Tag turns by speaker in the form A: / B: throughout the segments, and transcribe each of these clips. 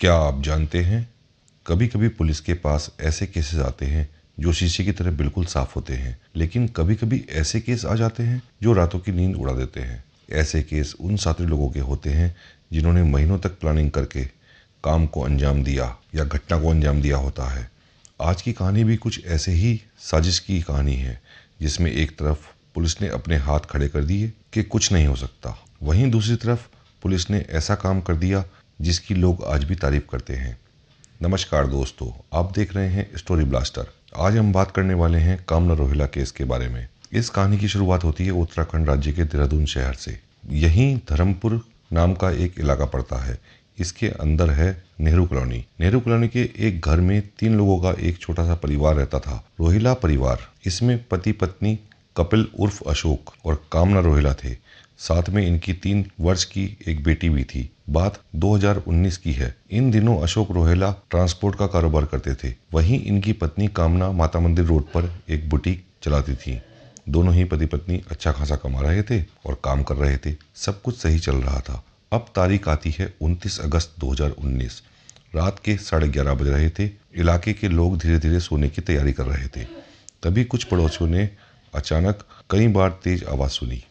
A: क्या आप जानते हैं, कभी कभी पुलिस के पास ऐसे केसेस आते हैं जो शीशे की तरह बिल्कुल साफ होते हैं, लेकिन कभी कभी ऐसे केस आ जाते हैं जो रातों की नींद उड़ा देते हैं। ऐसे केस उन साथी लोगों के होते हैं जिन्होंने महीनों तक प्लानिंग करके काम को अंजाम दिया या घटना को अंजाम दिया होता है। आज की कहानी भी कुछ ऐसे ही साजिश की कहानी है, जिसमें एक तरफ पुलिस ने अपने हाथ खड़े कर दिए कि कुछ नहीं हो सकता, वहीं दूसरी तरफ पुलिस ने ऐसा काम कर दिया जिसकी लोग आज भी तारीफ करते हैं। नमस्कार दोस्तों, आप देख रहे हैं स्टोरी ब्लास्टर। आज हम बात करने वाले हैं कामना रोहिला केस के बारे में। इस कहानी की शुरुआत होती है उत्तराखंड राज्य के देहरादून शहर से। यहीं धर्मपुर नाम का एक इलाका पड़ता है। इसके अंदर है नेहरू कॉलोनी। नेहरू कॉलोनी के एक घर में 3 लोगों का एक छोटा सा परिवार रहता था, रोहिला परिवार। इसमें पति पत्नी कपिल उर्फ अशोक और कामना रोहिला थे। साथ में इनकी 3 वर्ष की एक बेटी भी थी। बात 2019 की है। इन दिनों अशोक रोहिला ट्रांसपोर्ट का कारोबार करते थे, वहीं इनकी पत्नी कामना माता मंदिर रोड पर एक बुटीक चलाती थी। दोनों ही पति पत्नी अच्छा खासा कमा रहे थे और काम कर रहे थे। सब कुछ सही चल रहा था। अब तारीख आती है 29 अगस्त 2019। रात के 11:30 बज रहे थे। इलाके के लोग धीरे धीरे सोने की तैयारी कर रहे थे। तभी कुछ पड़ोसियों ने अचानक कई बार तेज आवाज़ सुनी।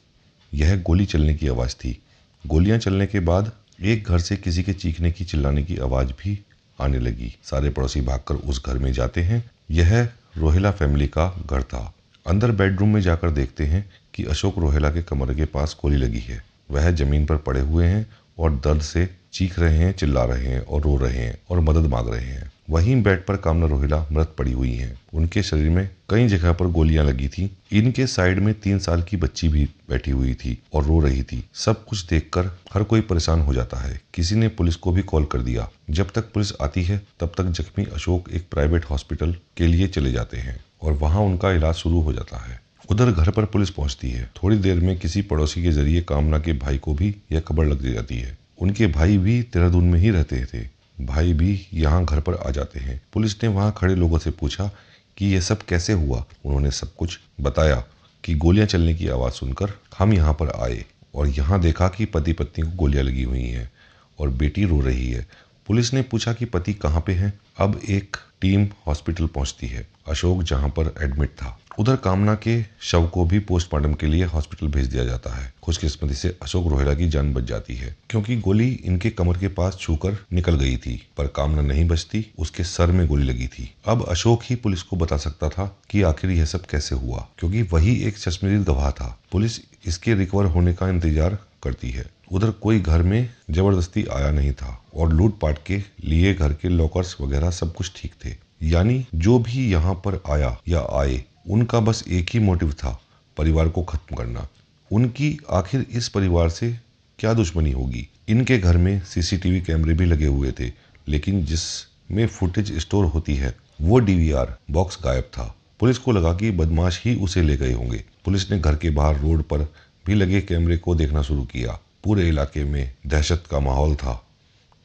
A: यह गोली चलने की आवाज़ थी। गोलियां चलने के बाद एक घर से किसी के चीखने की चिल्लाने की आवाज़ भी आने लगी। सारे पड़ोसी भागकर उस घर में जाते हैं। यह रोहिला फैमिली का घर था। अंदर बेडरूम में जाकर देखते हैं कि अशोक रोहिला के कमरे के पास गोली लगी है। वह जमीन पर पड़े हुए हैं और दर्द से चीख रहे हैं, चिल्ला रहे हैं और रो रहे हैं और मदद मांग रहे हैं। वहीं बेड पर कामना रोहिला मृत पड़ी हुई हैं। उनके शरीर में कई जगह पर गोलियां लगी थी। इनके साइड में 3 साल की बच्ची भी बैठी हुई थी और रो रही थी। सब कुछ देखकर हर कोई परेशान हो जाता है। किसी ने पुलिस को भी कॉल कर दिया। जब तक पुलिस आती है तब तक जख्मी अशोक एक प्राइवेट हॉस्पिटल के लिए चले जाते हैं और वहाँ उनका इलाज शुरू हो जाता है। उधर घर पर पुलिस पहुंचती है। थोड़ी देर में किसी पड़ोसी के जरिए कामना के भाई को भी यह खबर लग जाती है। उनके भाई भी देहरादून में ही रहते थे। भाई भी यहाँ घर पर आ जाते हैं। पुलिस ने वहाँ खड़े लोगों से पूछा कि यह सब कैसे हुआ। उन्होंने सब कुछ बताया कि गोलियां चलने की आवाज़ सुनकर हम यहाँ पर आए और यहाँ देखा कि पति पत्नी को गोलियां लगी हुई हैं और बेटी रो रही है। पुलिस ने पूछा कि पति कहाँ पे हैं। अब एक टीम हॉस्पिटल पहुंचती है, अशोक जहां पर एडमिट था। उधर कामना के शव को भी पोस्टमार्टम के लिए हॉस्पिटल भेज दिया जाता है। खुशकिस्मती से अशोक रोहिला की जान बच जाती है, क्योंकि गोली इनके कमर के पास छूकर निकल गई थी, पर कामना नहीं बचती। उसके सर में गोली लगी थी। अब अशोक ही पुलिस को बता सकता था कि आखिर यह सब कैसे हुआ, क्योंकि वही एक चश्मदीद गवाह था। पुलिस इसके रिकवर होने का इंतजार करती है। उधर कोई घर में जबरदस्ती आया नहीं था और लूटपाट के लिए घर के लॉकर्स वगैरह सब कुछ ठीक थे। यानी जो भी यहाँ पर आया या आए, उनका बस एक ही मोटिव था, परिवार को खत्म करना। उनकी आखिर इस परिवार से क्या दुश्मनी होगी। इनके घर में सीसीटीवी कैमरे भी लगे हुए थे, लेकिन जिसमें फुटेज स्टोर होती है वो डीवीआर बॉक्स गायब था। पुलिस को लगा कि बदमाश ही उसे ले गए होंगे। पुलिस ने घर के बाहर रोड पर भी लगे कैमरे को देखना शुरू किया। पूरे इलाके में दहशत का माहौल था।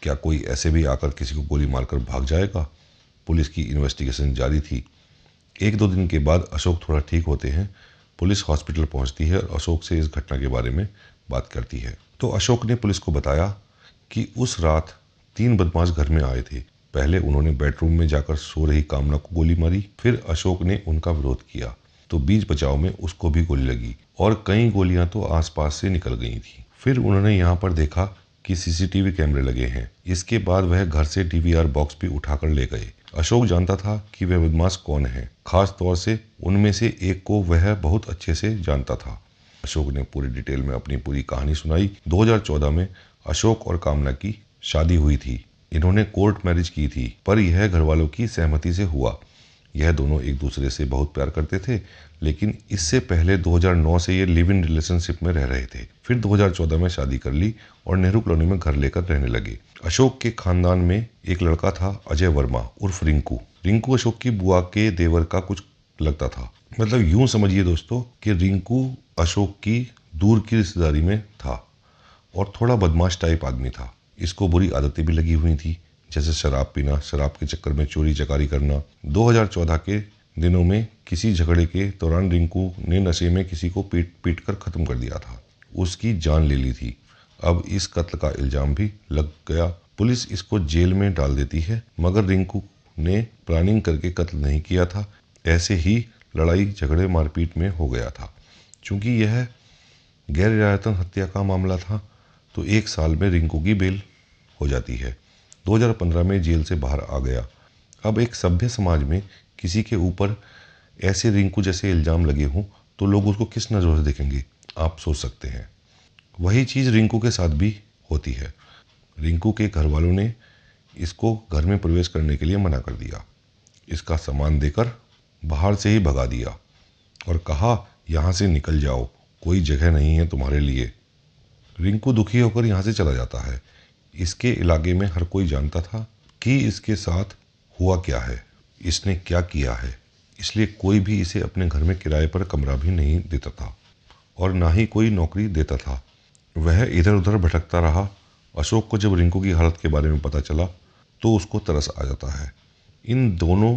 A: क्या कोई ऐसे भी आकर किसी को गोली मारकर भाग जाएगा। पुलिस की इन्वेस्टिगेशन जारी थी। 1-2 दिन के बाद अशोक थोड़ा ठीक होते हैं। पुलिस हॉस्पिटल पहुंचती है और अशोक से इस घटना के बारे में बात करती है। तो अशोक ने पुलिस को बताया कि उस रात 3 बदमाश घर में आए थे। पहले उन्होंने बेडरूम में जाकर सो रही कामना को गोली मारी। फिर अशोक ने उनका विरोध किया तो बीच बचाव में उसको भी गोली लगी और कई गोलियां तो आसपास से निकल गई थी। फिर उन्होंने यहाँ पर देखा कि सीसीटीवी कैमरे लगे हैं। इसके बाद वह घर से डीवीआर बॉक्स भी उठाकर ले गए। अशोक जानता था कि वह बदमाश कौन है, खास तौर से उनमें से एक को वह बहुत अच्छे से जानता था। अशोक ने पूरी डिटेल में अपनी पूरी कहानी सुनाई। 2014 में अशोक और कामना की शादी हुई थी। इन्होंने कोर्ट मैरिज की थी, पर यह घर वालों की सहमति से हुआ। यह दोनों एक दूसरे से बहुत प्यार करते थे, लेकिन इससे पहले 2009 से ये लिव इन रिलेशनशिप में रह रहे थे। फिर 2014 में शादी कर ली और नेहरू कॉलोनी में घर लेकर रहने लगे। अशोक के खानदान में एक लड़का था, अजय वर्मा उर्फ रिंकू। रिंकू अशोक की बुआ के देवर का कुछ लगता था। मतलब यूं समझिए दोस्तों कि रिंकू अशोक की दूर की रिश्तेदारी में था और थोड़ा बदमाश टाइप आदमी था। इसको बुरी आदतें भी लगी हुई थी, जैसे शराब पीना, शराब के चक्कर में चोरी चकारी करना। 2014 के दिनों में किसी झगड़े के दौरान रिंकू ने नशे में किसी को पीट कर खत्म कर दिया था। उसकी जान ले ली थी। अब इस कत्ल का इल्जाम भी लग गया पुलिस इसको जेल में डाल देती है, मगर रिंकू ने प्लानिंग करके कत्ल नहीं किया था, ऐसे ही लड़ाई झगड़े मारपीट में हो गया था। चूंकि यह गैर इरादतन हत्या का मामला था तो 1 साल में रिंकू की बेल हो जाती है। 2015 में जेल से बाहर आ गया। अब एक सभ्य समाज में किसी के ऊपर ऐसे रिंकू जैसे इल्ज़ाम लगे हों तो लोग उसको किस नज़र से देखेंगे, आप सोच सकते हैं। वही चीज़ रिंकू के साथ भी होती है। रिंकू के घर वालों ने इसको घर में प्रवेश करने के लिए मना कर दिया, इसका सामान देकर बाहर से ही भगा दिया और कहा यहाँ से निकल जाओ, कोई जगह नहीं है तुम्हारे लिए। रिंकू दुखी होकर यहाँ से चला जाता है। इसके इलाके में हर कोई जानता था कि इसके साथ हुआ क्या है, इसने क्या किया है, इसलिए कोई भी इसे अपने घर में किराए पर कमरा भी नहीं देता था और ना ही कोई नौकरी देता था। वह इधर उधर भटकता रहा। अशोक को जब रिंकू की हालत के बारे में पता चला तो उसको तरस आ जाता है। इन दोनों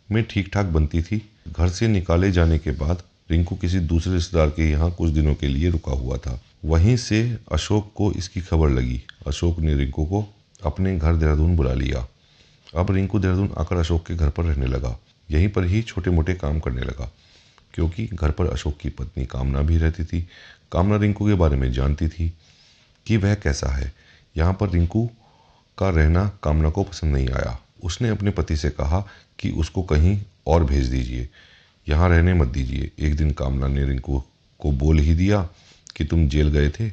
A: में ठीक ठाक बनती थी। घर से निकाले जाने के बाद रिंकू किसी दूसरे रिश्तेदार के यहाँ कुछ दिनों के लिए रुका हुआ था। वहीं से अशोक को इसकी खबर लगी। अशोक ने रिंकू को अपने घर देहरादून बुला लिया। अब रिंकू देहरादून आकर अशोक के घर पर रहने लगा। यहीं पर ही छोटे मोटे काम करने लगा, क्योंकि घर पर अशोक की पत्नी कामना भी रहती थी। कामना रिंकू के बारे में जानती थी कि वह कैसा है। यहाँ पर रिंकू का रहना कामना को पसंद नहीं आया। उसने अपने पति से कहा कि उसको कहीं और भेज दीजिए, यहाँ रहने मत दीजिए। एक दिन कामना ने रिंकू को बोल ही दिया कि तुम जेल गए थे,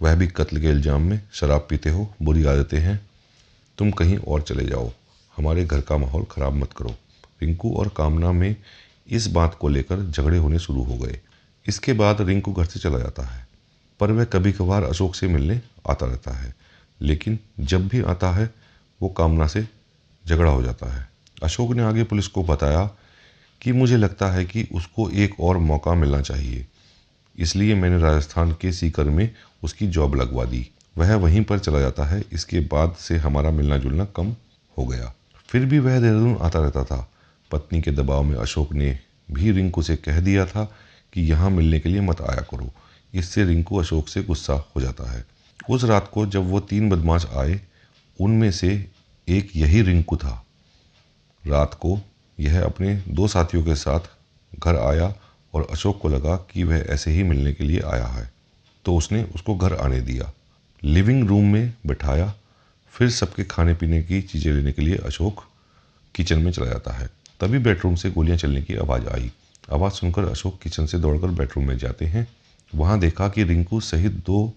A: वह भी कत्ल के इल्ज़ाम में, शराब पीते हो, बुरी आदतें हैं, तुम कहीं और चले जाओ, हमारे घर का माहौल ख़राब मत करो। रिंकू और कामना में इस बात को लेकर झगड़े होने शुरू हो गए। इसके बाद रिंकू घर से चला जाता है, पर वह कभी कभार अशोक से मिलने आता रहता है। लेकिन जब भी आता है वो कामना से झगड़ा हो जाता है। अशोक ने आगे पुलिस को बताया कि मुझे लगता है कि उसको एक और मौका मिलना चाहिए, इसलिए मैंने राजस्थान के सीकर में उसकी जॉब लगवा दी। वह वहीं पर चला जाता है। इसके बाद से हमारा मिलना जुलना कम हो गया। फिर भी वह देहरादून आता रहता था। पत्नी के दबाव में अशोक ने भी रिंकू से कह दिया था कि यहाँ मिलने के लिए मत आया करो। इससे रिंकू अशोक से गुस्सा हो जाता है। उस रात को जब वो 3 बदमाश आए, उनमें से एक यही रिंकू था। रात को यह अपने 2 साथियों के साथ घर आया और अशोक को लगा कि वह ऐसे ही मिलने के लिए आया है, तो उसने उसको घर आने दिया, लिविंग रूम में बैठाया। फिर सबके खाने पीने की चीज़ें लेने के लिए अशोक किचन में चला जाता है। तभी बेडरूम से गोलियां चलने की आवाज़ आई। आवाज़ सुनकर अशोक किचन से दौड़कर बेडरूम में जाते हैं। वहां देखा कि रिंकू सहित 2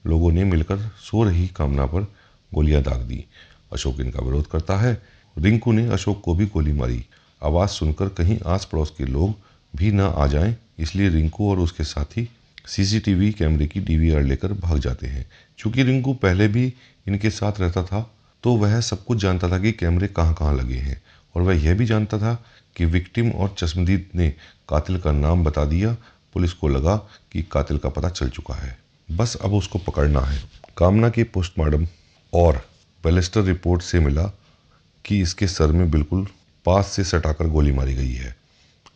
A: लोगों ने मिलकर सो रही कामना पर गोलियां दाग दी। अशोक इनका विरोध करता है। रिंकू ने अशोक को भी गोली मारी। आवाज़ सुनकर कहीं आस पड़ोस के लोग भी न आ जाएं, इसलिए रिंकू और उसके साथी सीसीटीवी कैमरे की डीवीआर लेकर भाग जाते हैं। चूँकि रिंकू पहले भी इनके साथ रहता था तो वह सब कुछ जानता था कि कैमरे कहाँ कहाँ लगे हैं, और वह यह भी जानता था कि विक्टिम और चश्मदीद ने कातिल का नाम बता दिया। पुलिस को लगा कि कातिल का पता चल चुका है, बस अब उसको पकड़ना है। कामना के पोस्टमार्टम और बैलिस्टर रिपोर्ट से मिला कि इसके सर में बिल्कुल पास से सटाकर गोली मारी गई है।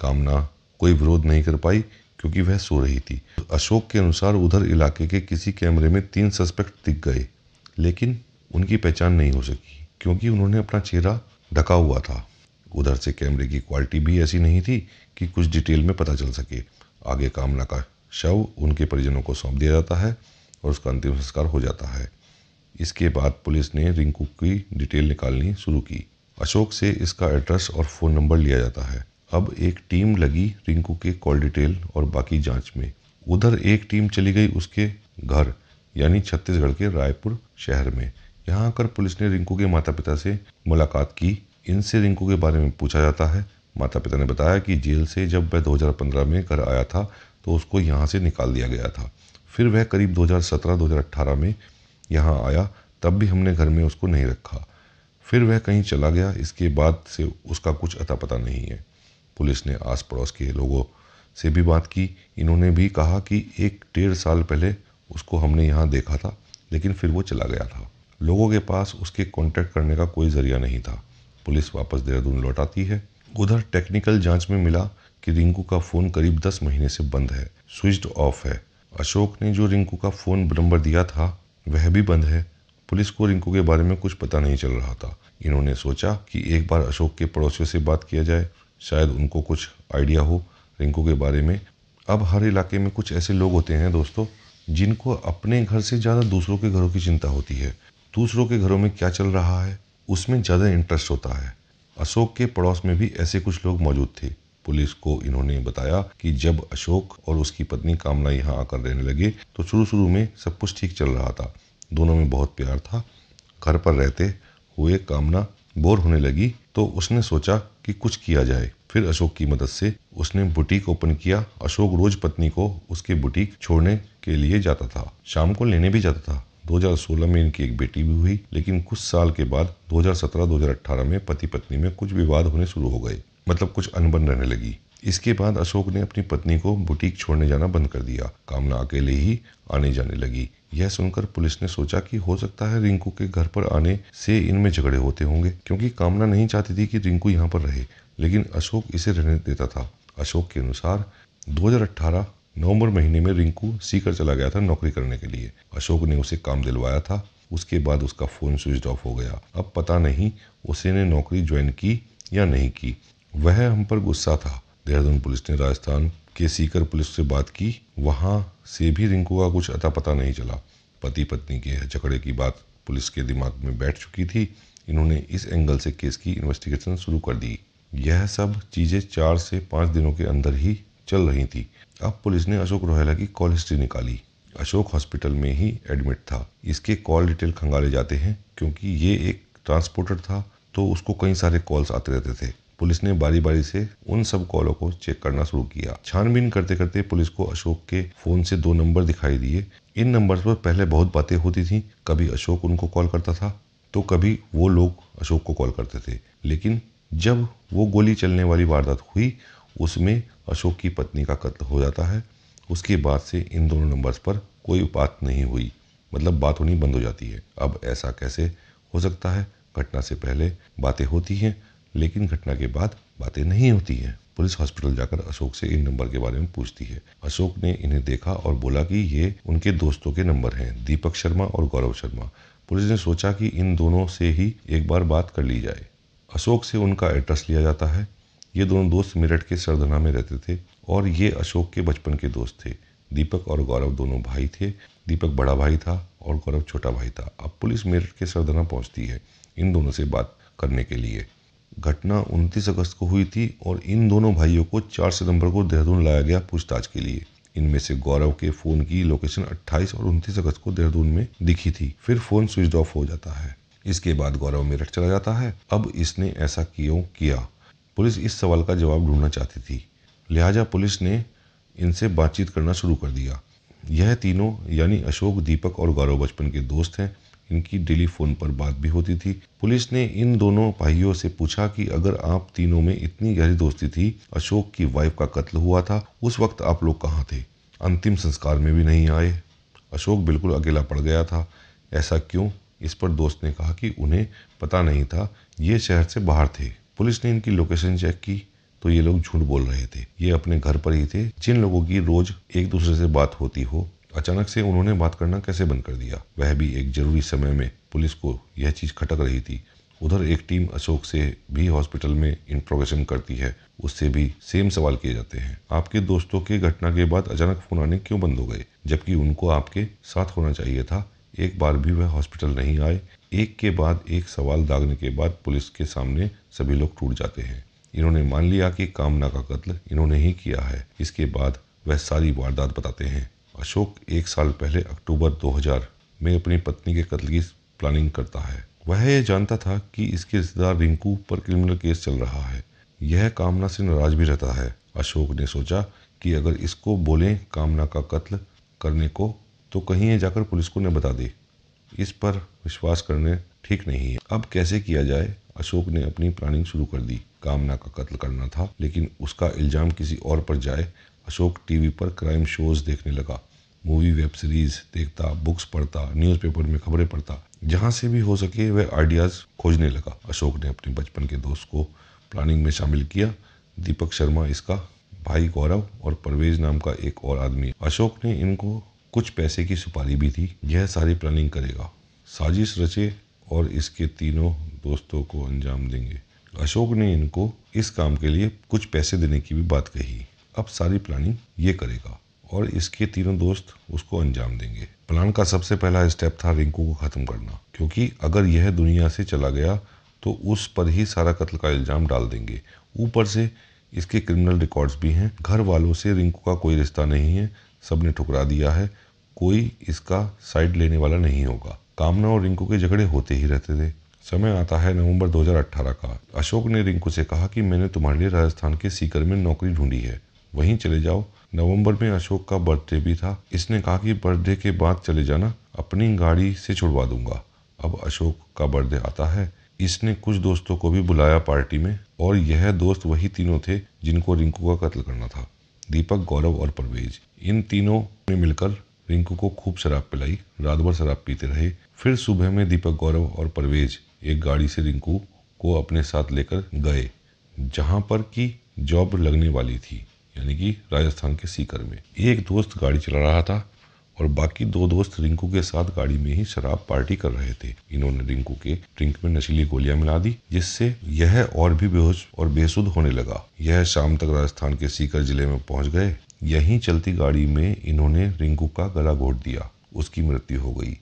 A: कामना कोई विरोध नहीं कर पाई क्योंकि वह सो रही थी। अशोक के अनुसार उधर इलाके के किसी कैमरे में 3 सस्पेक्ट दिख गए, लेकिन उनकी पहचान नहीं हो सकी क्योंकि उन्होंने अपना चेहरा ढका हुआ था। उधर से कैमरे की क्वालिटी भी ऐसी नहीं थी कि कुछ डिटेल में पता चल सके। आगे कामना का शव उनके परिजनों को सौंप दिया जाता है और उसका अंतिम संस्कार हो जाता है। इसके बाद पुलिस ने रिंकू की डिटेल निकालनी शुरू की। अशोक से इसका एड्रेस और फ़ोन नंबर लिया जाता है। अब एक टीम लगी रिंकू के कॉल डिटेल और बाकी जांच में। उधर एक टीम चली गई उसके घर, यानी छत्तीसगढ़ के रायपुर शहर में। यहाँ आकर पुलिस ने रिंकू के माता पिता से मुलाकात की। इनसे रिंकू के बारे में पूछा जाता है। माता पिता ने बताया कि जेल से जब वह 2015 में घर आया था तो उसको यहाँ से निकाल दिया गया था। फिर वह करीब 2017-2018 में यहाँ आया, तब भी हमने घर में उसको नहीं रखा। फिर वह कहीं चला गया। इसके बाद से उसका कुछ अता पता नहीं है। पुलिस ने आस पड़ोस के लोगों से भी बात की। इन्होंने भी कहा कि 1-1.5 साल पहले उसको हमने यहाँ देखा था, लेकिन फिर वो चला गया था। लोगों के पास उसके कांटेक्ट करने का कोई जरिया नहीं था। पुलिस वापस देहरादून लौट आती है। उधर टेक्निकल जांच में मिला कि रिंकू का फ़ोन करीब 10 महीने से बंद है, स्विच्ड ऑफ है। अशोक ने जो रिंकू का फ़ोन नंबर दिया था वह भी बंद है। पुलिस को रिंकू के बारे में कुछ पता नहीं चल रहा था। इन्होंने सोचा कि एक बार अशोक के पड़ोसियों से बात किया जाए, शायद उनको कुछ आइडिया हो रिंकू के बारे में। अब हर इलाके में कुछ ऐसे लोग होते हैं दोस्तों, जिनको अपने घर से ज़्यादा दूसरों के घरों की चिंता होती है। दूसरों के घरों में क्या चल रहा है उसमें ज़्यादा इंटरेस्ट होता है। अशोक के पड़ोस में भी ऐसे कुछ लोग मौजूद थे। पुलिस को इन्होंने बताया कि जब अशोक और उसकी पत्नी कामना यहाँ आकर रहने लगे तो शुरू में सब कुछ ठीक चल रहा था, दोनों में बहुत प्यार था। घर पर रहते हुए कामना बोर होने लगी तो उसने सोचा कि कुछ किया जाए। फिर अशोक की मदद से उसने बुटीक ओपन किया। अशोक रोज पत्नी को उसके बुटीक छोड़ने के लिए जाता था, शाम को लेने भी जाता था। 2016 में इनकी एक बेटी भी हुई, लेकिन कुछ साल के बाद 2017-2018 में पति पत्नी में कुछ विवाद होने शुरू हो गए, मतलब कुछ अनबन रहने लगी। इसके बाद अशोक ने अपनी पत्नी को बुटीक छोड़ने जाना बंद कर दिया। कामना अकेले ही आने जाने लगी। यह सुनकर पुलिस ने सोचा कि हो सकता है रिंकू के घर पर आने से इनमें झगड़े होते होंगे, क्योंकि कामना नहीं चाहती थी कि रिंकू यहाँ पर रहे, लेकिन अशोक इसे रहने देता था। अशोक के अनुसार 2018 नवंबर महीने में रिंकू सीकर चला गया था नौकरी करने के लिए। अशोक ने उसे काम दिलवाया था। उसके बाद उसका फ़ोन स्विच ऑफ हो गया। अब पता नहीं उसने नौकरी ज्वाइन की या नहीं की। वह हम पर गुस्सा था। देहरादून पुलिस ने राजस्थान के सीकर पुलिस से बात की, वहां से भी रिंकू का कुछ अता पता नहीं चला। पति पत्नी के झगड़े की बात पुलिस के दिमाग में बैठ चुकी थी। इन्होंने इस एंगल से केस की इन्वेस्टिगेशन शुरू कर दी। यह सब चीज़ें 4 से 5 दिनों के अंदर ही चल रही थी। अब पुलिस ने अशोक रोहेला की कॉल हिस्ट्री निकाली। अशोक हॉस्पिटल में ही एडमिट था। इसके कॉल डिटेल खंगाले जाते हैं, क्योंकि ये एक ट्रांसपोर्टर था तो उसको कई सारे कॉल्स आते रहते थे। पुलिस ने बारी बारी से उन सब कॉलों को चेक करना शुरू किया। छानबीन करते करते पुलिस को अशोक के फोन से 2 नंबर दिखाई दिए। इन नंबर्स पर पहले बहुत बातें होती थी। कभी अशोक उनको कॉल करता था तो कभी वो लोग अशोक को कॉल करते थे। लेकिन जब वो गोली चलने वाली वारदात हुई, उसमें अशोक की पत्नी का कत्ल हो जाता है। उसके बाद से इन दोनों नंबर्स पर कोई बात नहीं हुई, मतलब बात होनी बंद हो जाती है। अब ऐसा कैसे हो सकता है? घटना से पहले बातें होती हैं, लेकिन घटना के बाद बातें नहीं होती हैं। पुलिस हॉस्पिटल जाकर अशोक से इन नंबर के बारे में पूछती है। अशोक ने इन्हें देखा और बोला कि ये उनके दोस्तों के नंबर हैं, दीपक शर्मा और गौरव शर्मा। पुलिस ने सोचा कि इन दोनों से ही एक बार बात कर ली जाए। अशोक से उनका एड्रेस लिया जाता है। ये दोनों दोस्त मेरठ के सरधना में रहते थे और ये अशोक के बचपन के दोस्त थे। दीपक और गौरव दोनों भाई थे। दीपक बड़ा भाई था और गौरव छोटा भाई था। अब पुलिस मेरठ के सरधना पहुंचती है इन दोनों से बात करने के लिए। घटना 29 अगस्त को हुई थी और इन दोनों भाइयों को 4 सितंबर को देहरादून लाया गया पूछताछ के लिए। इनमें से गौरव के फ़ोन की लोकेशन 28 और 29 अगस्त को देहरादून में दिखी थी। फिर फ़ोन स्विच ऑफ हो जाता है। इसके बाद गौरव मेरठ चला जाता है। अब इसने ऐसा क्यों किया? पुलिस इस सवाल का जवाब ढूंढना चाहती थी, लिहाजा पुलिस ने इनसे बातचीत करना शुरू कर दिया। यह तीनों यानी अशोक, दीपक और गौरव बचपन के दोस्त हैं। इनकी डेली फ़ोन पर बात भी होती थी। पुलिस ने इन दोनों भाइयों से पूछा कि अगर आप तीनों में इतनी गहरी दोस्ती थी, अशोक की वाइफ का कत्ल हुआ था, उस वक्त आप लोग कहाँ थे? अंतिम संस्कार में भी नहीं आए। अशोक बिल्कुल अकेला पड़ गया था। ऐसा क्यों? इस पर दोस्त ने कहा कि उन्हें पता नहीं था, ये शहर से बाहर थे। पुलिस ने इनकी लोकेशन चेक की तो ये लोग झूठ बोल रहे थे। ये अपने घर पर ही थे। जिन लोगों की रोज एक दूसरे से बात होती हो, अचानक से उन्होंने बात करना कैसे बंद कर दिया? वह भी एक जरूरी समय में। पुलिस को यह चीज खटक रही थी। उधर एक टीम अशोक से भी हॉस्पिटल में इंट्रोगेशन करती है। उससे भी सेम सवाल किए जाते हैं। आपके दोस्तों के घटना के बाद अचानक फोन आने क्यों बंद हो गए, जबकि उनको आपके साथ होना चाहिए था? एक बार भी वह हॉस्पिटल नहीं आए। एक के बाद एक सवाल दागने के बाद पुलिस के सामने सभी लोग टूट जाते हैं। इन्होंने मान लिया कि कामना का कत्ल इन्होंने ही किया है। इसके बाद वह सारी वारदात बताते हैं। अशोक 1 साल पहले अक्टूबर 2000 में अपनी पत्नी के कत्ल की प्लानिंग करता है। वह ये जानता था कि इसके रिश्तेदार रिंकू पर क्रिमिनल केस चल रहा है। यह कामना से नाराज भी रहता है। अशोक ने सोचा कि अगर इसको बोलें कामना का कत्ल करने को तो कहीं ये जाकर पुलिस को न बता दे। इस पर विश्वास करने ठीक नहीं है। अब कैसे किया जाए? अशोक ने अपनी प्लानिंग शुरू कर दी। कामना का कत्ल करना था, लेकिन उसका इल्जाम किसी और पर जाए। अशोक टीवी पर क्राइम शोज देखने लगा। मूवी, वेब सीरीज देखता, बुक्स पढ़ता, न्यूज़पेपर में खबरें पढ़ता। जहां से भी हो सके वह आइडियाज खोजने लगा। अशोक ने अपने बचपन के दोस्त को प्लानिंग में शामिल किया। दीपक शर्मा इसका भाई गौरव और परवेज नाम का एक और आदमी। अशोक ने इनको कुछ पैसे की सुपारी भी दी। यह सारी प्लानिंग करेगा। साजिश रचे और इसके तीनों दोस्तों को अंजाम देंगे। अशोक ने इनको इस काम के लिए कुछ पैसे देने की भी बात कही। अब सारी प्लानिंग ये करेगा और इसके तीनों दोस्त उसको अंजाम देंगे। प्लान का सबसे पहला स्टेप था रिंकू को खत्म करना, क्योंकि अगर यह दुनिया से चला गया तो उस पर ही सारा कत्ल का इल्जाम डाल देंगे। ऊपर से इसके क्रिमिनल रिकॉर्ड्स भी हैं। घर वालों से रिंकू का कोई रिश्ता नहीं है, सबने ठुकरा दिया है, कोई इसका साइड लेने वाला नहीं होगा। कामना और रिंकू के झगड़े होते ही रहते थे। समय आता है नवंबर 2018 का। अशोक ने रिंकू से कहा कि मैंने तुम्हारे लिए राजस्थान के सीकर में नौकरी ढूंढी है, वहीं चले जाओ। नवंबर में अशोक का बर्थडे भी था। इसने कहा कि बर्थडे के बाद चले जाना, अपनी गाड़ी से छुड़वा दूंगा। अब अशोक का बर्थडे आता है। इसने कुछ दोस्तों को भी बुलाया पार्टी में, और यह दोस्त वही तीनों थे जिनको रिंकू का कत्ल करना था, दीपक, गौरव और परवेज। इन तीनों ने मिलकर रिंकू को खूब शराब पिलाई, रात भर शराब पीते रहे। फिर सुबह में दीपक, गौरव और परवेज एक गाड़ी से रिंकू को अपने साथ लेकर गए जहां पर की जॉब लगने वाली थी, यानी कि राजस्थान के सीकर में। एक दोस्त गाड़ी चला रहा था और बाकी दो दोस्त रिंकू के साथ गाड़ी में ही शराब पार्टी कर रहे थे। इन्होंने रिंकू के ड्रिंक में नशीली गोलियां मिला दी, जिससे यह और भी बेहोश और बेसुध होने लगा। यह शाम तक राजस्थान के सीकर जिले में पहुंच गए। यहीं चलती गाड़ी में इन्होंने रिंकू का गला घोट दिया, उसकी मृत्यु हो गई।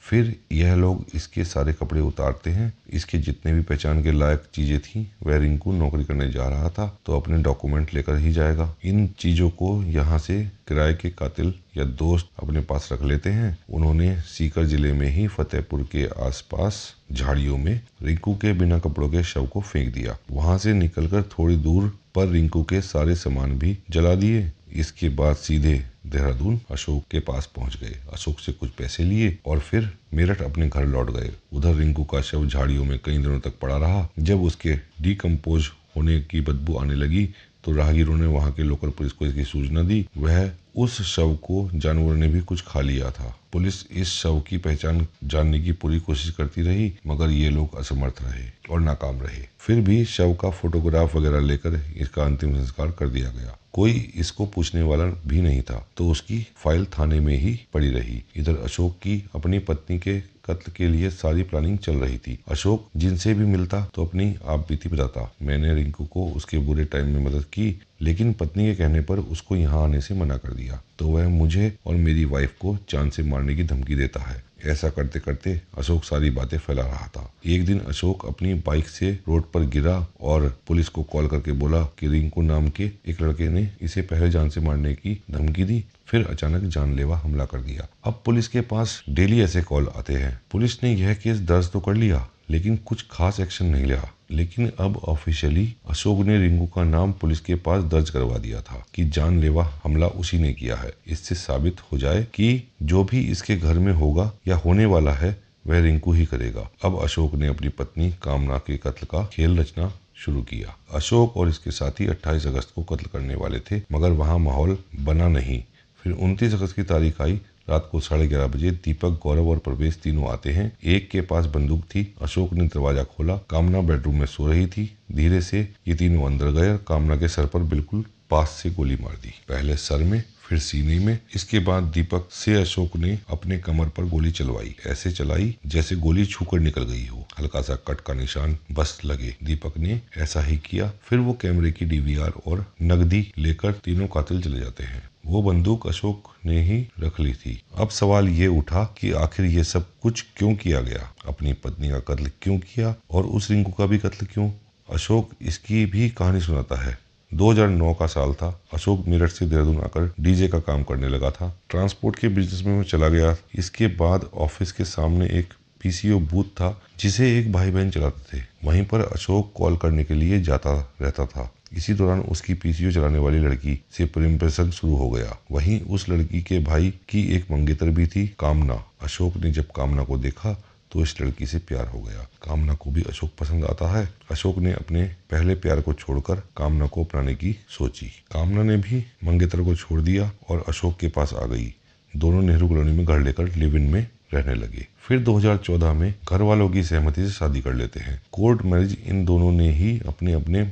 A: फिर यह लोग इसके सारे कपड़े उतारते हैं। इसके जितने भी पहचान के लायक चीजें थी, वह रिंकू नौकरी करने जा रहा था तो अपने डॉक्यूमेंट लेकर ही जाएगा। इन चीजों को यहाँ से किराए के कातिल या दोस्त अपने पास रख लेते हैं। उन्होंने सीकर जिले में ही फतेहपुर के आसपास झाड़ियों में रिंकू के बिना कपड़ों के शव को फेंक दिया। वहां से निकलकर थोड़ी दूर पर रिंकू के सारे सामान भी जला दिए। इसके बाद सीधे देहरादून अशोक के पास पहुंच गए। अशोक से कुछ पैसे लिए और फिर मेरठ अपने घर लौट गए। उधर रिंकू का शव झाड़ियों में कई दिनों तक पड़ा रहा। जब उसके डिकम्पोज होने की बदबू आने लगी तो राहगीरों ने वहां के लोकल पुलिस को इसकी सूचना दी। वह उस शव को जानवरों ने भी कुछ खा लिया था। पुलिस इस शव की पहचान जानने की पूरी कोशिश करती रही, मगर ये लोग असमर्थ रहे और नाकाम रहे। फिर भी शव का फोटोग्राफ वगैरह लेकर इसका अंतिम संस्कार कर दिया गया। कोई इसको पूछने वाला भी नहीं था, तो उसकी फाइल थाने में ही पड़ी रही। इधर अशोक की अपनी पत्नी के कत्ल के लिए सारी प्लानिंग चल रही थी। अशोक जिनसे भी मिलता तो अपनी आप बीती बताता। मैंने रिंकू को उसके बुरे टाइम में मदद की, लेकिन पत्नी के कहने पर उसको यहाँ आने से मना कर दिया, तो वह मुझे और मेरी वाइफ को जान से मारने की धमकी देता है। ऐसा करते करते अशोक सारी बातें फैला रहा था। एक दिन अशोक अपनी बाइक से रोड पर गिरा और पुलिस को कॉल करके बोला कि रिंकू नाम के एक लड़के ने इसे पहले जान से मारने की धमकी दी, फिर अचानक जानलेवा हमला कर दिया। अब पुलिस के पास डेली ऐसे कॉल आते हैं। पुलिस ने यह केस दर्ज तो कर लिया, लेकिन कुछ खास एक्शन नहीं लिया। लेकिन अब ऑफिशियली अशोक ने रिंकू का नाम पुलिस के पास दर्ज करवा दिया था कि जानलेवा हमला उसी ने किया है। इससे साबित हो जाए कि जो भी इसके घर में होगा या होने वाला है वह रिंकू ही करेगा। अब अशोक ने अपनी पत्नी कामना के कत्ल का खेल रचना शुरू किया। अशोक और इसके साथी 28 अगस्त को कत्ल करने वाले थे, मगर वहां माहौल बना नहीं। फिर 29 अगस्त की तारीख आई। रात को 11:30 बजे दीपक, गौरव और प्रवेश तीनों आते हैं। एक के पास बंदूक थी। अशोक ने दरवाजा खोला। कामना बेडरूम में सो रही थी। धीरे से ये तीनों अंदर गए और कामना के सर पर बिल्कुल पास से गोली मार दी, पहले सर में फिर सीने में। इसके बाद दीपक से अशोक ने अपने कमर पर गोली चलवाई। ऐसे चलाई जैसे गोली छूकर निकल गई हो, हल्का सा कट का निशान बस लगे। दीपक ने ऐसा ही किया। फिर वो कैमरे की डीवीआर और नकदी लेकर तीनों कातिल चले जाते हैं। वो बंदूक अशोक ने ही रख ली थी। अब सवाल ये उठा कि आखिर ये सब कुछ क्यों किया गया, अपनी पत्नी का कत्ल क्यों किया और उस रिंकू का भी कत्ल क्यों। अशोक इसकी भी कहानी सुनाता है। 2009 का साल था। अशोक मेरठ से देहरादून आकर डीजे का काम करने लगा था। ट्रांसपोर्ट के बिजनेस में वो चला गया। इसके बाद ऑफिस के सामने एक पीसीओ बूथ था जिसे एक भाई बहन चलाते थे। वहीं पर अशोक कॉल करने के लिए जाता रहता था। इसी दौरान उसकी पीसीओ चलाने वाली लड़की से प्रेम प्रसंग शुरू हो गया। वहीं उस लड़की के भाई की एक मंगेतर भी थी, कामना। अशोक ने जब कामना को देखा तो इस लड़की से प्यार हो गया। कामना को भी अशोक पसंद आता है। अशोक ने अपने पहले प्यार को छोड़कर कामना को अपनाने की सोची। कामना ने भी मंगेतर को छोड़ दिया और अशोक के पास आ गई। दोनों नेहरू कॉलोनी में घर लेकर लिव इन में रहने लगे। फिर 2014 में घर वालों की सहमति से शादी कर लेते हैं। कोर्ट मैरिज इन दोनों ने ही अपने अपने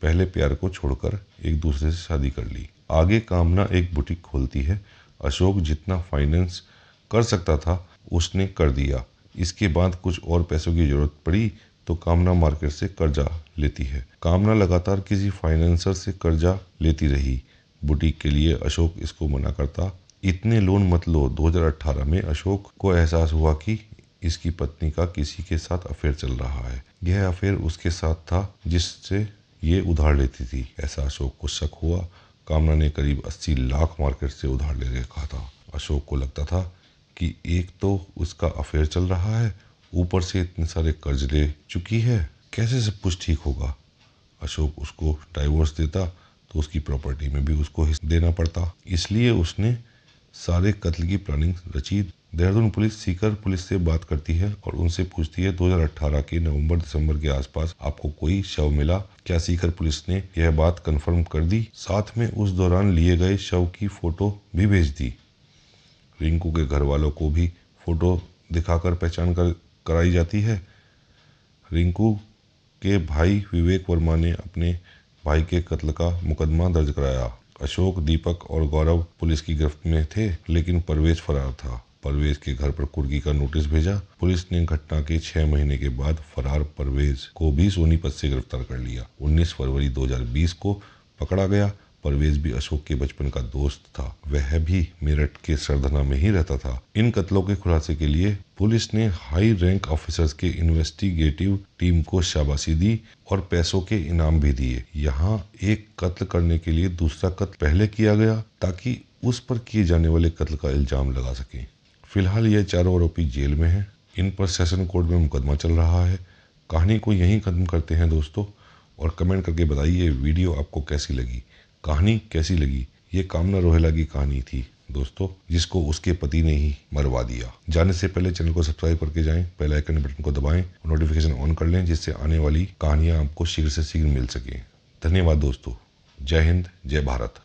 A: पहले प्यार को छोड़कर एक दूसरे से शादी कर ली। आगे कामना एक बुटीक खोलती है। अशोक जितना फाइनेंस कर सकता था उसने कर दिया। इसके बाद कुछ और पैसों की जरूरत पड़ी तो कामना मार्केट से कर्जा लेती है। कामना लगातार किसी फाइनेंसर से कर्जा लेती रही। बुटीक के लिए अशोक इसको मना करता। इतने लोन मत लो। 2018 में अशोक को एहसास हुआ कि इसकी पत्नी का किसी के साथ अफेयर चल रहा है। यह अफेयर उसके साथ था जिससे ये उधार लेती थी। ऐसा अशोक को शक हुआ। कामना ने करीब 80 लाख मार्केट से उधार ले रखा था। अशोक को लगता था कि एक तो उसका अफेयर चल रहा है, ऊपर से इतने सारे कर्ज ले चुकी है, कैसे सब कुछ ठीक होगा। अशोक उसको डाइवोर्स देता तो उसकी प्रॉपर्टी में भी उसको हिस्सा देना पड़ता। इसलिए उसने सारे कत्ल की प्लानिंग रची। देहरादून पुलिस सीकर पुलिस से बात करती है और उनसे पूछती है 2018 के नवंबर दिसंबर के आसपास आपको कोई शव मिला? क्या सीकर पुलिस ने यह बात कंफर्म कर दी? साथ में उस दौरान लिए गए शव की फोटो भी भेज दी। रिंकू के घर वालों को भी फोटो दिखाकर पहचान कराई जाती है। रिंकू के भाई विवेक वर्मा ने अपने भाई के कत्ल का मुकदमा दर्ज कराया। अशोक, दीपक और गौरव पुलिस की गिरफ्त में थे, लेकिन परवेज फरार था। परवेज के घर पर कुर्की का नोटिस भेजा। पुलिस ने घटना के 6 महीने के बाद फरार परवेज को भी सोनीपत से गिरफ्तार कर लिया। 19 फरवरी 2020 को पकड़ा गया। परवेज भी अशोक के बचपन का दोस्त था। वह भी मेरठ के सरधना में ही रहता था। इन कत्लों के खुलासे के लिए पुलिस ने हाई रैंक ऑफिसर्स के इन्वेस्टिगेटिव टीम को शाबाशी दी और पैसों के इनाम भी दिए। यहाँ एक कत्ल करने के लिए दूसरा कत्ल पहले किया गया ताकि उस पर किए जाने वाले कत्ल का इल्जाम लगा सके। फिलहाल ये चारों आरोपी जेल में हैं। इन पर सेशन कोर्ट में मुकदमा चल रहा है। कहानी को यहीं खत्म करते हैं दोस्तों, और कमेंट करके बताइए वीडियो आपको कैसी लगी, कहानी कैसी लगी। ये कामना रोहेला की कहानी थी दोस्तों, जिसको उसके पति ने ही मरवा दिया। जाने से पहले चैनल को सब्सक्राइब करके जाएं, बेल आइकन बटन को दबाएं और नोटिफिकेशन ऑन कर लें, जिससे आने वाली कहानियां आपको शीघ्र से शीघ्र मिल सके। धन्यवाद दोस्तों। जय हिंद, जय भारत।